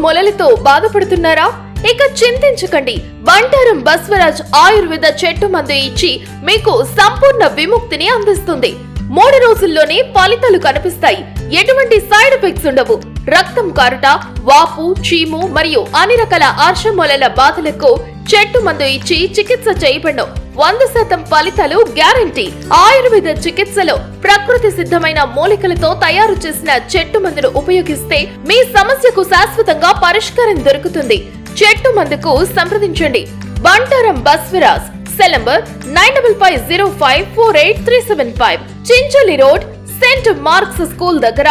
మొలలతో బాధపడుతున్నారా? ఇక చింతించకండి. బంటారం బస్వరాజ్ ఆయుర్వేద చెట్టు మందు ఇచ్చి మీకు సంపూర్ణ విముక్తిని అందిస్తుంది. 3 రోజుల్లోనే ఫలితాలు కనిపిస్తాయి. ఎటువంటి సైడ్ ఎఫెక్ట్స్ ఉండవు. రక్తం కారుట, వాపు, చీము మరియు అన్ని రకాల ఆర్షమొలల బాధలకు చెట్టు మందు ఇచ్చి చికిత్స చేయబడను. 100% ఫలితాలు గ్యారంటీ. ఆయుర్వేద చికిత్సలో ప్రకృతి సిద్ధమైన మూలికలతో తయారు చేసిన చెట్టు మందును ఉపయోగిస్తే మీ సమస్యకు శాశ్వతంగా పరిష్కారం దొరుకుతుంది. చెట్టు మందుకు సంప్రదించండి. Bantaram Basvaraj. Cell number 9505483375. Chinchali road, saint Mark's school దగ్గర,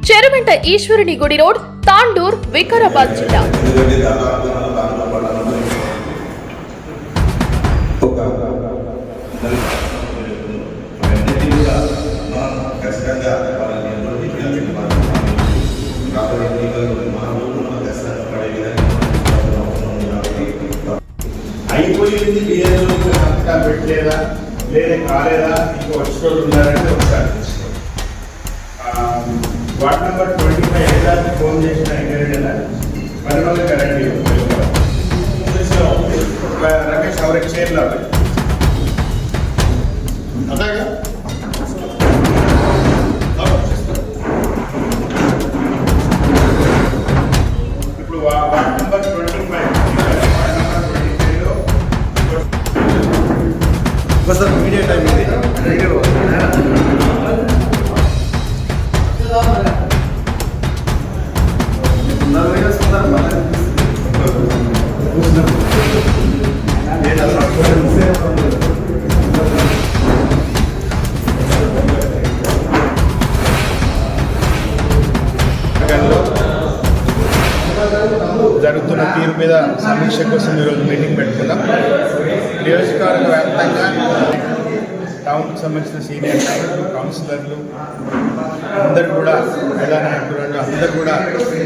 చెరువెంట ఈశ్వరుని గుడి రోడ్, తాండూర్, వికారాబాద్ జిల్లా. అయిపోయింది పెట్టలేదా లేదా కాలేదా ఇంకో వచ్చేటోళ్ళు ఉన్నారంటే ఒకసారి వార్డ్ నెంబర్ 25 హైదరాబాద్ ఫోన్ చేసిన ఎక్కడైనా పరిమళ కరెంట్ రమేష్ అవరికి చైర్లో అలాగా ఇప్పుడు ward number 25 sir media time ఇది జరుగుతున్న తీరు మీద సమీక్ష కోసం ఈరోజు మీటింగ్ పెట్టుకున్నాం. నియోజకవర్గ వ్యాప్తంగా టౌన్కి సంబంధించిన సీనియర్ నాయకులు, కౌన్సిలర్లు అందరూ కూడా, మహిళా నాయకులు అందరూ కూడా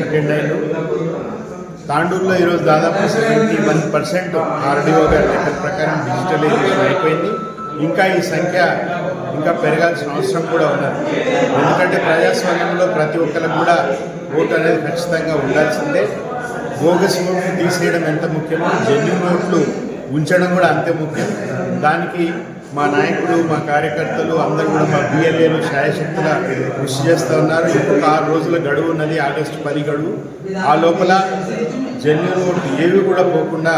అటెండ్ అయ్యారు. తాండూరులో ఈరోజు దాదాపు 71% ఆర్డీఓ గారి లెక్కల ప్రకారం డిజిటలైజేషన్ అయిపోయింది. ఇంకా ఈ సంఖ్య ఇంకా పెరగాల్సిన అవసరం కూడా ఉన్నది. ఎందుకంటే ప్రజాస్వామ్యంలో ప్రతి ఒక్కరికి కూడా ఓటు అనేది ఖచ్చితంగా ఉండాల్సిందే. బోగస్ ఓట్లు తీసేయడం ఎంత ముఖ్యమో జెన్యూన్ ఓట్లు ఉంచడం కూడా అంతే ముఖ్యం. దానికి మా నాయకులు, మా కార్యకర్తలు అందరూ కూడా, మా బిఎల్ఏలు శాయశక్తుల కృషి చేస్తూ ఉన్నారు. ఇంకొక 6 రోజుల గడువు ఉన్నది, ఆగస్టు 10 గడువు. ఆ లోపల జెన్యూన్ ఓట్లు ఏవి కూడా పోకుండా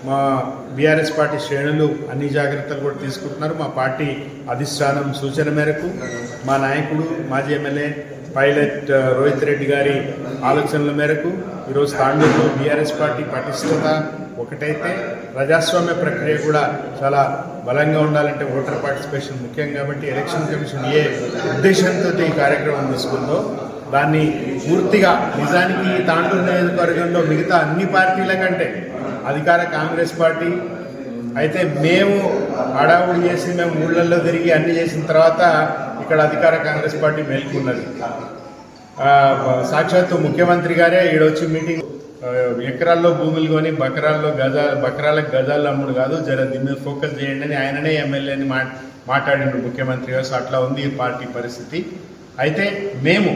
మా బీఆర్ఎస్ పార్టీ శ్రేణులు అన్ని జాగ్రత్తలు కూడా తీసుకుంటున్నారు. మా పార్టీ అధిష్టానం సూచన మేరకు మా నాయకుడు మాజీ ఎమ్మెల్యే పైలట్ రోహిత్ రెడ్డి గారి ఆలోచనల మేరకు ఈరోజు తాండూరులో బీఆర్ఎస్ పార్టీ పటిష్టత ఒకటైతే ప్రజాస్వామ్య ప్రక్రియ కూడా చాలా బలంగా ఉండాలంటే ఓటర్ పార్టిసిపేషన్ ముఖ్యం. కాబట్టి ఎలక్షన్ కమిషన్ ఏ ఉద్దేశంతో ఈ కార్యక్రమం తీసుకుందో దాన్ని పూర్తిగా, నిజానికి తాండూరు నియోజకవర్గంలో మిగతా అన్ని పార్టీల కంటే అధికార కాంగ్రెస్ పార్టీ అయితే మేము హడావుడి చేసి మేము ఊళ్ళల్లో తిరిగి అన్ని చేసిన తర్వాత ఇక్కడ అధికార కాంగ్రెస్ పార్టీ మేల్కొన్నది. సాక్షాత్తు ముఖ్యమంత్రి గారే ఈడొచ్చి మీటింగ్ ఎకరాల్లో భూములు కొని బకరాలకు గజాలు అమ్ముడు కాదు, జర దీని మీద ఫోకస్ చేయండి అని ఆయననే ఎమ్మెల్యేని మాట్లాడిండు ముఖ్యమంత్రి గారు. అట్లా ఉంది ఈ పార్టీ పరిస్థితి. అయితే మేము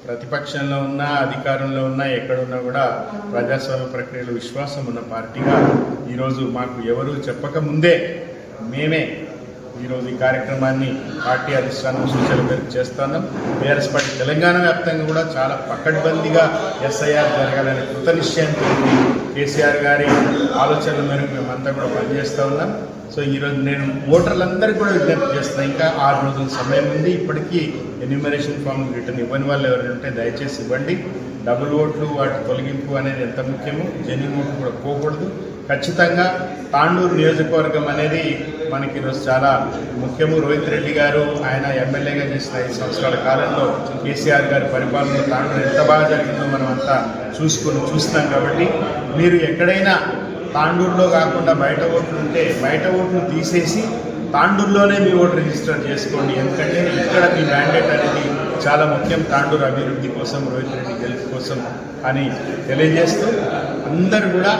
ప్రతిపక్షంలో ఉన్నా, అధికారంలో ఉన్నా, ఎక్కడున్నా కూడా ప్రజాస్వామ్య ప్రక్రియలో విశ్వాసం ఉన్న పార్టీగా ఈరోజు మాకు ఎవరు చెప్పక ముందే మేమే ఈరోజు ఈ కార్యక్రమాన్ని పార్టీ అధిష్టానం సూచనల మేరకు చేస్తున్నాం. బీఆర్ఎస్ పార్టీ తెలంగాణ వ్యాప్తంగా కూడా చాలా పకడ్బందీగా ఎస్ఐఆర్ జరగాలనే కృత నిశ్చయంతో కేసీఆర్ గారి ఆలోచనల మేరకు మేమంతా కూడా పనిచేస్తూ ఉన్నాం. సో ఈరోజు నేను ఓటర్లందరికీ కూడా విజ్ఞప్తి చేస్తున్నాను. ఇంకా 6 రోజుల సమయం ఉంది. ఇప్పటికీ ఎన్యూమరేషన్ ఫామ్ రిటర్న్ ఇవ్వని వాళ్ళు ఎవరైనా ఉంటే దయచేసి ఇవ్వండి. డబుల్ ఓట్లు వాటి తొలగింపు అనేది ఎంత ముఖ్యమో జెన్యూన్ ఓట్లు కూడా పోకూడదు. ఖచ్చితంగా తాండూరు నియోజకవర్గం అనేది మనకి ఈరోజు చాలా ముఖ్యము. రోహిత్ రెడ్డి గారు ఆయన ఎమ్మెల్యేగా చేసిన 5 సంవత్సరాల కాలంలో కేసీఆర్ గారి పరిపాలనలో తాండూరు ఎంత బాగా జరిగిందో మనం అంతా చూస్తున్నాం. కాబట్టి మీరు ఎక్కడైనా తాండూరులో కాకుండా బయట ఓట్లు ఉంటే బయట ఓట్లు తీసేసి తాండూరులోనే మీ ఓటు రిజిస్టర్ చేసుకోండి. ఎందుకంటే ఇక్కడ మీ మ్యాండేట్ అనేది చాలా ముఖ్యం తాండూరు అభివృద్ధి కోసం, రోహిత్ రెడ్డి గెలుపు కోసం అని తెలియజేస్తూ అందరూ కూడా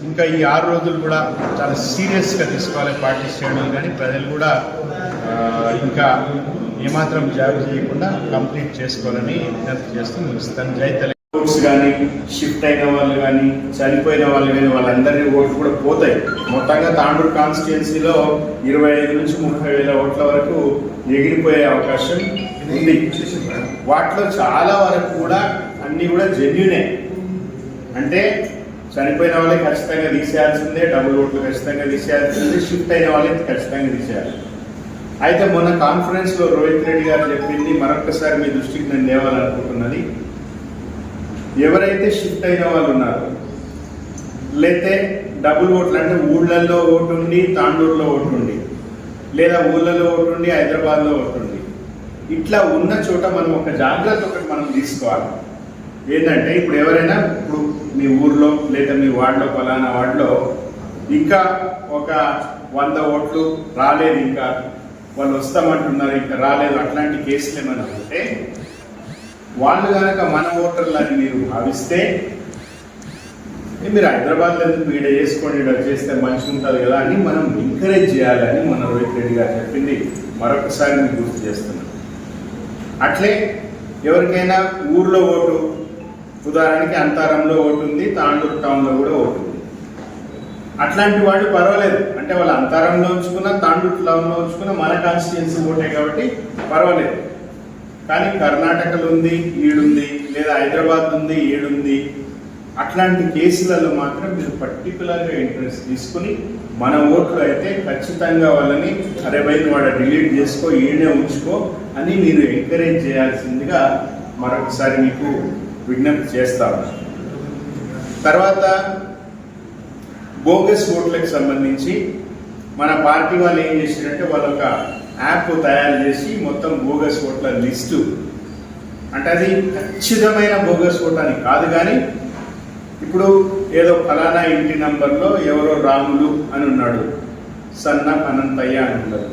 ఇంకా ఈ 6 రోజులు కూడా చాలా సీరియస్గా తీసుకోవాలి పార్టీ శ్రేణులు కానీ ప్రజలు కూడా. ఇంకా ఏమాత్రం జాబ్ చేయకుండా కంప్లీట్ చేసుకోవాలని విజ్ఞప్తి చేస్తూ ముగిస్తాను. జై తెలంగాణ. ఓట్స్ కానీ షిఫ్ట్ అయిన వాళ్ళు కానీ చనిపోయిన వాళ్ళు కానీ వాళ్ళందరి ఓట్లు కూడా పోతాయి. మొత్తంగా తాండూరు కాన్స్టిట్యున్సీలో 25 నుంచి 30 వేల ఓట్ల వరకు ఎగిరిపోయే అవకాశం ఉంది. వాటిలో చాలా వరకు కూడా అన్ని కూడా జెన్యునే. అంటే చనిపోయిన వాళ్ళకి ఖచ్చితంగా తీసేయాల్సిందే, డబుల్ ఓట్లు ఖచ్చితంగా తీసేయాల్సిందే, షిఫ్ట్ అయిన వాళ్ళకి ఖచ్చితంగా తీసేయాలి. అయితే మొన్న కాన్ఫరెన్స్లో రోహిత్ రెడ్డి గారు చెప్పింది మరొకసారి మీ దృష్టికి నేను తేవాలనుకుంటున్నది, ఎవరైతే షిఫ్ట్ అయిన వాళ్ళు ఉన్నారో లేతే డబుల్ ఓట్లు అంటే ఊళ్ళల్లో ఓటు ఉండి తాండూరులో ఓటు ఉండి లేదా ఊళ్ళలో ఓటు ఉండి హైదరాబాద్లో ఓటు ఉండి ఇట్లా ఉన్న చోట మనం ఒక జాగ్రత్త ఒకటి మనం తీసుకోవాలి. ఏంటంటే ఇప్పుడు ఎవరైనా ఇప్పుడు మీ ఊర్లో లేదా మీ వార్డులో ఫలానా వార్డులో ఇంకా ఒక 100 ఓట్లు రాలేదు, ఇంకా వాళ్ళు వస్తామంటున్నారు ఇంకా రాలేదు, అట్లాంటి కేసులు ఏమైనా ఉంటే వాళ్ళు కనుక మన ఓటర్లని మీరు భావిస్తే మీరు హైదరాబాద్లో ఎందుకు ఈడ చేసుకోండి, ఈడ చేస్తే మంచిగా ఉంటుంది కదా అని మనం ఎంకరేజ్ చేయాలని మన రోహిత్ రెడ్డి గారు చెప్పింది మరొకసారి మీకు గుర్తు చేస్తున్నాం. అట్లే ఎవరికైనా ఊర్లో ఓటు, ఉదాహరణకి అంతారంలో ఓటు ఉంది, తాండూరు టౌన్లో కూడా ఓటు ఉంది, అట్లాంటి వాళ్ళు పర్వాలేదు. అంటే వాళ్ళు అంతారంలో ఉంచుకున్నా తాండూరు టౌన్లో ఉంచుకున్నా మన కాన్స్టిట్యున్సీ ఓటే కాబట్టి పర్వాలేదు. కానీ కర్ణాటకలో ఉంది ఈడుంది, లేదా హైదరాబాద్ ఉంది ఈడుంది, అట్లాంటి కేసులలో మాత్రం మీరు పర్టికులర్గా ఇంట్రెస్ట్ తీసుకుని మన ఓట్లు అయితే ఖచ్చితంగా వాళ్ళని అరే బయట వాడు డిలీట్ చేసుకో, ఈయనే ఉంచుకో అని మీరు ఎంకరేజ్ చేయాల్సిందిగా మరొకసారి మీకు విజ్ఞప్తి చేస్తాము. తర్వాత బోగస్ ఓట్లకు సంబంధించి మన పార్టీ వాళ్ళు ఏం చేశారంటే వాళ్ళు ఒక యాప్ తయారు చేసి మొత్తం బోగస్ ఓట్ల లిస్టు, అంటే అది ఖచ్చితమైన బోగస్ ఓట్ అని కాదు, కానీ ఇప్పుడు ఏదో ఫలానా ఇంటి నంబర్లో ఎవరో రాములు అని ఉన్నాడు, సన్న అనంతయ్య అని ఉన్నారు,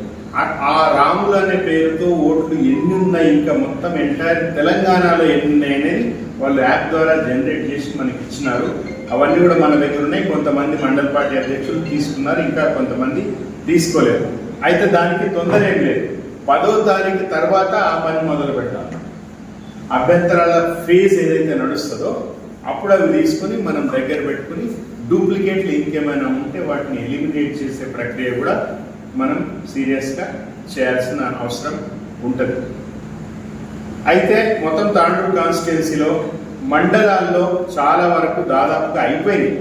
ఆ రాములు అనే పేరుతో ఓట్లు ఎన్ని ఉన్నాయి, ఇంకా మొత్తం ఎంటైర్ తెలంగాణలో ఎన్ని ఉన్నాయి అనేది వాళ్ళు యాప్ ద్వారా జనరేట్ చేసి మనకి ఇచ్చినారు. అవన్నీ కూడా మన దగ్గర ఉన్నాయి. కొంతమంది మండల పార్టీ అధ్యక్షులు తీసుకున్నారు, ఇంకా కొంతమంది తీసుకోలేదు. అయితే దానికి తొందర ఏం లేదు, 10వ తారీఖు తర్వాత ఆ పని మొదలు పెట్టాలి. అభ్యంతరాల ఫేజ్ ఏదైతే నడుస్తుందో అప్పుడు అవి తీసుకుని మనం దగ్గర పెట్టుకుని డూప్లికేట్లు ఇంకేమైనా ఉంటే వాటిని ఎలిమినేట్ చేసే ప్రక్రియ కూడా మనం సీరియస్గా చేయాల్సిన అవసరం ఉంటుంది. అయితే మొత్తం తాండూరు కాన్స్టిట్యున్సీలో మండలాల్లో చాలా వరకు దాదాపుగా అయిపోయింది.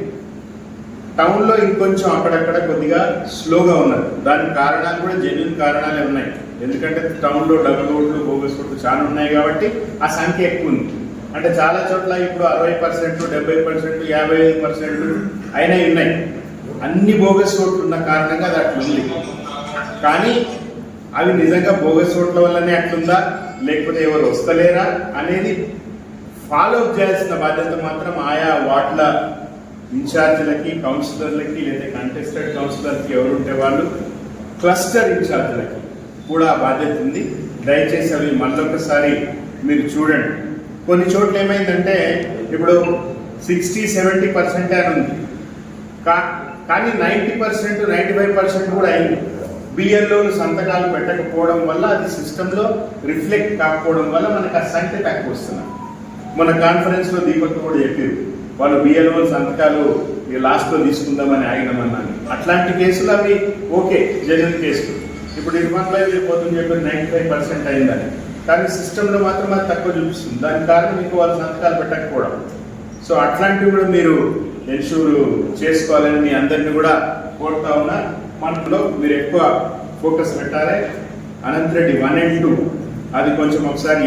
టౌన్లో ఇంకొంచెం అక్కడక్కడ కొద్దిగా స్లోగా ఉన్నది. దానికి కారణాలు కూడా జెన్యున్ కారణాలే ఉన్నాయి. ఎందుకంటే టౌన్లో డబుల్ ఓట్లు బోగస్ ఓట్లు చాలా ఉన్నాయి కాబట్టి ఆ సంఖ్య ఎక్కువ ఉంది. అంటే చాలా చోట్ల ఇప్పుడు 60%, 70%, 55% అయినా ఉన్నాయి. అన్ని బోగస్ ఓట్లు ఉన్న కారణంగా అది అట్లుంది. కానీ అవి నిజంగా బోగస్ ఓట్ల వల్లనే అట్లుందా లేకపోతే ఎవరు వస్తలేరా అనేది ఫాలో అప్ చేయాల్సిన బాధ్యత మాత్రం ఆయా వార్డుల ఇన్ఛార్జీలకి, కౌన్సిలర్లకి లేదా కంటెస్టెడ్ కౌన్సిలర్కి ఎవరుంటే వాళ్ళు క్లస్టర్ ఇన్ఛార్జీలకి కూడా బాధ్యత ఉంది. దయచేసి అవి మళ్ళొకసారి మీరు చూడండి. కొన్ని చోట్ల ఏమైందంటే ఇప్పుడు 60-70% అని ఉంది, కానీ 90%, 95% కూడా అయింది. బిఎల్ఓలు సంతకాలు పెట్టకపోవడం వల్ల అది సిస్టంలో రిఫ్లెక్ట్ కాకపోవడం వల్ల మనకు ఆ సంఖ్య తక్కువ వస్తున్నాయి. మన కాన్ఫరెన్స్లో దీపక్ కూడా చెప్పారు, వాళ్ళు బిఎల్ఓ సంతకాలు లాస్ట్లో తీసుకుందామని ఆగినామన్నాను. అట్లాంటి కేసులు అవి ఓకే, జెన్యున్ కేసులు. ఇప్పుడు ఇర్ఫాన్లో పోతుంది చెప్పి 95% అయిందని, కానీ సిస్టంలో మాత్రం అది తక్కువ చూపిస్తుంది. దానికి కారణం మీకు వాళ్ళు సంతకాలు పెట్టకపోవడం. సో అట్లాంటివి కూడా మీరు ఎన్షూర్ చేసుకోవాలని మీ అందరినీ కూడా కోరుతా ఉన్నా. మనలో మీరు ఎక్కువ ఫోకస్ పెట్టాలి. అనంతరెడ్డి 1 and 2 అది కొంచెం ఒకసారి